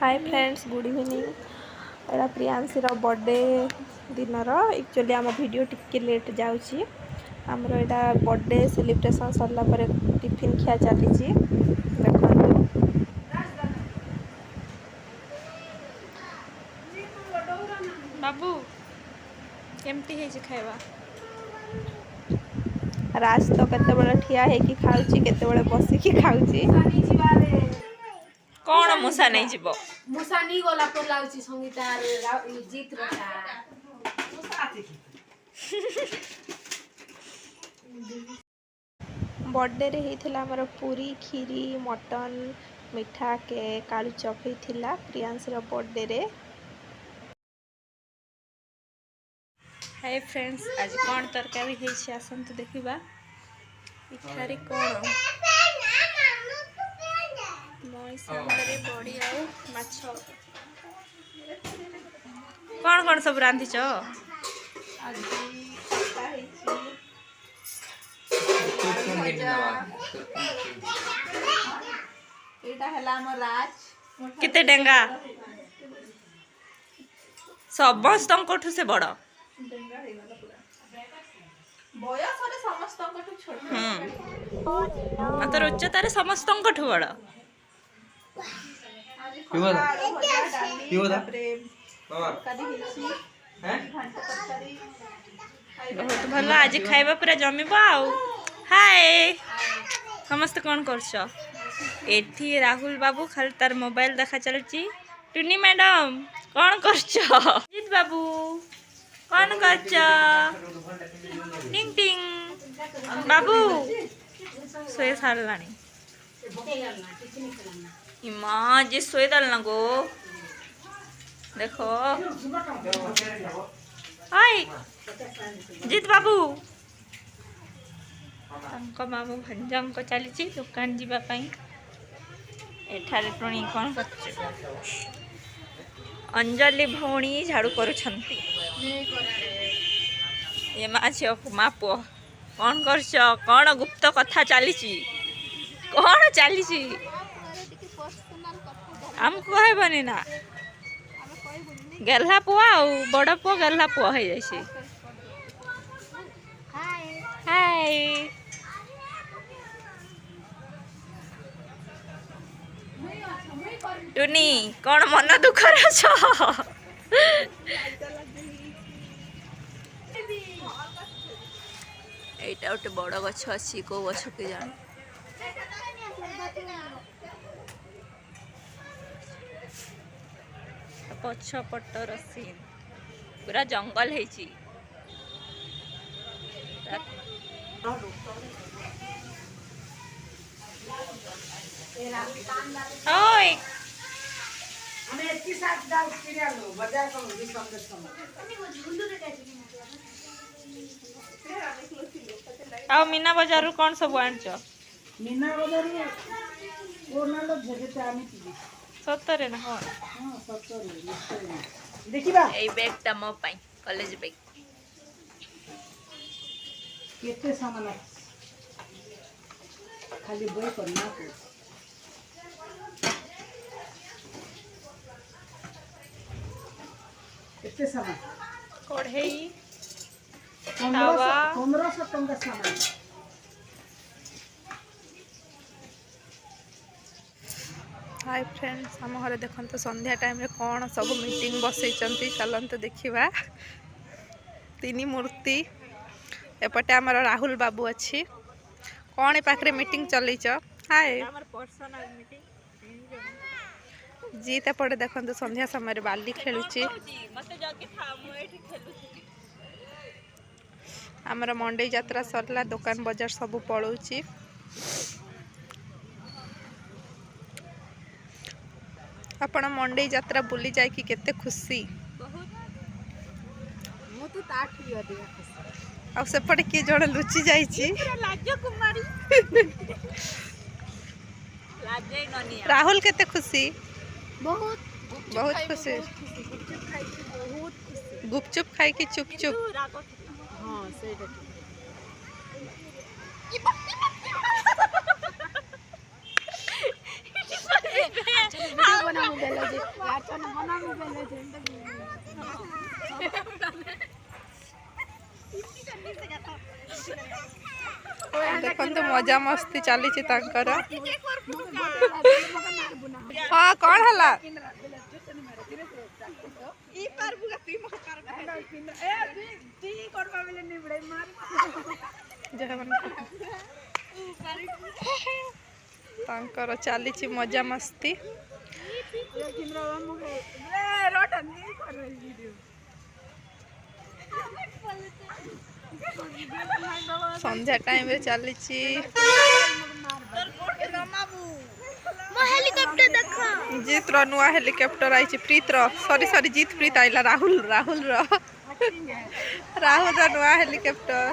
Hi friends good evening. एटा Priyanshi birthday दिनर actually आम video टिके late जाऊँगी। आमर यहाँ बर्थडे सेलिब्रेशन सरला पर टिफिन खिया चली देखो बाबू केमती खाଇବା राज तो केते ठिया है खाऊँ केते बसिकी खाऊँ कौन मुसा नहीं जीवो मुसा नहीं गला पर लाउची संगीता जीत रहा बर्थडे रे होता आमर पूरी खीरी मटन मिठा केक आलू चप होता प्रियांशी बर्थडे रे। हाय फ्रेंड्स आज कौन तरकारी है आसतु देखा इठारी कौन मई सामने बड़ी आउ माछ कौन कौन सब रांधिच केते डेंगा समस्त से बड़ मात्र उच्चतार समस्त बड़ बहुत भल आज खाइबा पूरा जमीब आउ। हाय समस्त कौन कर एठी राहुल बाबू खाली तार मोबाइल देखा चलची। टुनी मैडम कौन कर जीत बाबू कौन कर टिंग टिंग बाबू सोए सारा इमा जी सोए दलना गो देखो हाय जीत बाबू मामू भंजा चली दुकान जीवाई एठारे टुणी कौन कर अंजलि भौणी झाड़ू करुछंती ये माँ झील माँ पुओ कौन कर कौन गुप्त कथा चली कौन चली आमको कहबनी ना गेल्हा पुआ आउ बड़ पुओ गेल्हा पुओ हो जाए। हाय टुनी कौन मन दुखर एटा गोटे बड़ गछ अच्छी कौ गछ के जान पछपटर सीन पूरा जंगल है आओ मीना बाजार कौन सब आनछ मीना बाजार सतरे ना हाँ देखिबा ए बैगटा मो पाई कॉलेज बैग केते सामान खाली बई करना को केते सामान कढ़ई 1500 टंका सामान। हाय फ्रेंड्स आम घर देखते तो संध्या टाइम रे कौन सब मीटिंग बसई चलते देखा तीन मूर्ति एपटे आमर राहुल बाबू अच्छी कौन पाखे मीटिंग चलैच। हाय जीत एपटे देखते संध्या समय बाली खेलुची आमर मंडई यात्रा सरला दुकान बजार सब पड़ोची आपण मंडई यात्रा बुली जाए कि केते खुशी आ सेपटे किए जड़े लुचि जाइछि राहुल केते खुशी बहुत बहुत खुशी गुपचुप खाई कि चुप चुप हाँ बना बेले जे यार न बना बेले जे देखो मजा मस्ती चली तांकर। हाँ कौन हला तांकर चली मजा मस्ती। संध्या टाइम रे चली जीत रो नुआ हेलिकॉप्टर आई प्रीत रो सॉरी जीत प्रीत आइला राहुल रो नुआ हेलिकॉप्टर।